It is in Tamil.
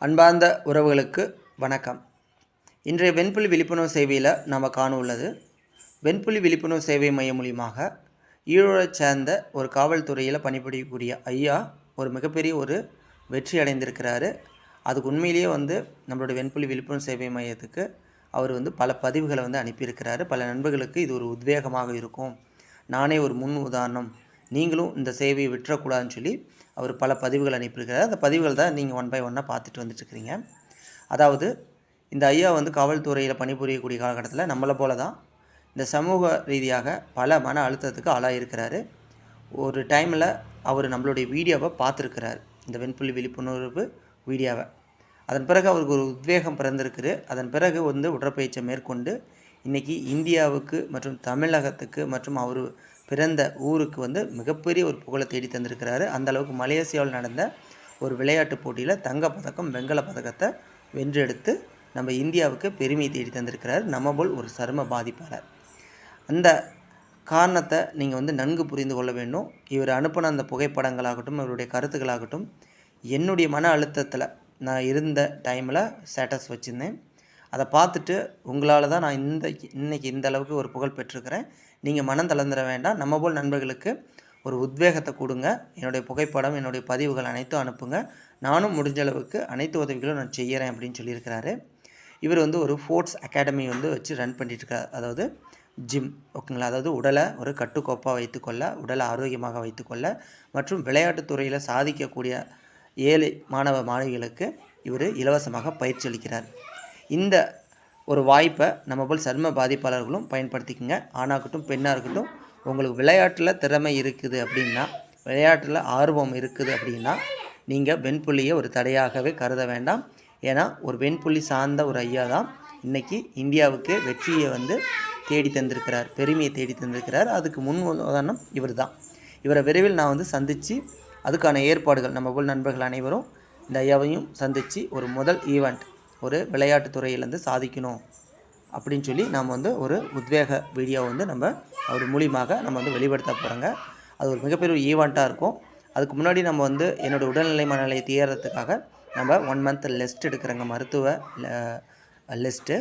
அன்பார்ந்த உறவுகளுக்கு வணக்கம். இன்றைய வெண்புலி விழிப்புணர்வு சேவையில் நாம் காண உள்ளது வெண்புலி விழிப்புணர்வு சேவை மையம் மூலியமாக ஈரோடை சேர்ந்த ஒரு காவல்துறையில் பணிபுரியக்கூடிய ஐயா ஒரு மிகப்பெரிய வெற்றி அடைந்திருக்கிறாரு. அதுக்கு உண்மையிலேயே நம்மளுடைய வெண்புலி விழிப்புணர்வு சேவை மையத்துக்கு அவர் பல பதிவுகளை அனுப்பியிருக்கிறாரு. பல நண்பர்களுக்கு இது ஒரு உத்வேகமாக இருக்கும். நானே ஒரு முன் உதாரணம், நீங்களும் இந்த சேவையை விட்டுறக்கூடாதுன்னு சொல்லி அவர் பல பதிவுகள் அனுப்பியிருக்கிறார். அந்த பதிவுகள் தான் நீங்கள் ஒன் பை ஒன்னாக பார்த்துட்டு வந்துட்டுருக்கிறீங்க. அதாவது இந்த ஐயா காவல்துறையில் பணிபுரியக்கூடிய காலகட்டத்தில் நம்மளை போல தான் இந்த சமூக ரீதியாக பல மன அழுத்தத்துக்கு ஆளாயிருக்கிறாரு. ஒரு டைமில் அவர் நம்மளுடைய வீடியோவை பார்த்துருக்கிறார், இந்த வெண்புலி விழிப்புணர்வு வீடியோவை. அதன் பிறகு அவருக்கு ஒரு உத்வேகம் பிறந்திருக்குது. அதன் பிறகு உடற்பயிற்சியை மேற்கொண்டு இன்றைக்கி இந்தியாவுக்கு மற்றும் தமிழகத்துக்கு மற்றும் அவர் பிறந்த ஊருக்கு மிகப்பெரிய ஒரு புகழை தேடி தந்திருக்கிறாரு. அந்தளவுக்கு மலேசியாவில் நடந்த ஒரு விளையாட்டுப் போட்டியில் தங்கப்பதக்கம் வெண்கலப் பதக்கத்தை வென்றெடுத்து நம்ம இந்தியாவுக்கு பெருமையை தேடி தந்திருக்கிறார், நம்ம போல் ஒரு சரும பாதிப்பாளர். அந்த காரணத்தை நீங்கள் நன்கு புரிந்து கொள்ள வேண்டும். இவர் அனுப்பின அந்த புகைப்படங்களாகட்டும், இவருடைய கருத்துக்களாகட்டும், என்னுடைய மன அழுத்தத்தில் நான் இருந்த டைமில் ஸ்டேட்டஸ் வச்சுருந்தேன். அதை பார்த்துட்டு உங்களால் தான் நான் இன்றைக்கி இந்த அளவுக்கு ஒரு புகழ் பெற்றிருக்கிறேன், நீங்கள் மனம் தளர்ந்துட வேண்டாம், நம்ம போல் நண்பர்களுக்கு ஒரு உத்வேகத்தை கொடுங்க, என்னுடைய புகைப்படம் என்னுடைய பதிவுகள் அனைத்தும் அனுப்புங்க, நானும் முடிஞ்ச அளவுக்கு அனைத்து உதவிகளும் நான் செய்கிறேன் அப்படின்னு சொல்லியிருக்கிறாரு. இவர் ஒரு ஸ்போர்ட்ஸ் அகாடமி வச்சு ரன் பண்ணிட்டுருக்கார். அதாவது ஜிம், ஓகேங்களா. அதாவது உடலை ஒரு கட்டுக்கோப்பாக வைத்துக்கொள்ள, உடலை ஆரோக்கியமாக வைத்துக்கொள்ள மற்றும் விளையாட்டுத்துறையில் சாதிக்கக்கூடிய ஏழை மாணவ மாணவிகளுக்கு இவர் இலவசமாக பயிற்சி அளிக்கிறார். இந்த ஒரு வாய்ப்பை நம்ம போல் சரும பாதிப்பாளர்களும் பயன்படுத்திக்கங்க. ஆணாகட்டும் பெண்ணாக இருக்கட்டும், உங்களுக்கு விளையாட்டில் திறமை இருக்குது அப்படின்னா, விளையாட்டில் ஆர்வம் இருக்குது அப்படின்னா நீங்கள் வெண்புலியை ஒரு தடையாகவே கருத வேண்டாம். ஏன்னா ஒரு வெண்புலி சார்ந்த ஒரு ஐயா தான் இன்றைக்கி இந்தியாவுக்கு வெற்றியை தேடி தந்திருக்கிறார், பெருமையை தேடி தந்திருக்கிறார். அதுக்கு முன் உதாரணம் இவர் தான். இவரை விரைவில் நான் சந்தித்து அதுக்கான ஏற்பாடுகள் நம்ம போல் நண்பர்கள் அனைவரும் இந்த ஐயாவையும் சந்தித்து ஒரு முதல் ஈவெண்ட் ஒரு விளையாட்டுத்துறையிலேருந்து சாதிக்கணும் அப்படின்னு சொல்லி நாம் ஒரு உத்வேக வீடியோ நம்ம அவர் மூலியமாக நம்ம வெளிப்படுத்த போகிறோங்க. அது ஒரு மிகப்பெரிய ஒரு ஈவெண்ட்டாக இருக்கும். அதுக்கு முன்னாடி நம்ம என்னோடய உடல்நிலை மனநிலையை தேர்றதுக்காக நம்ம 1 மந்த் லெஸ்ட் எடுக்கிறோங்க, மருத்துவ லெஸ்ட்டு.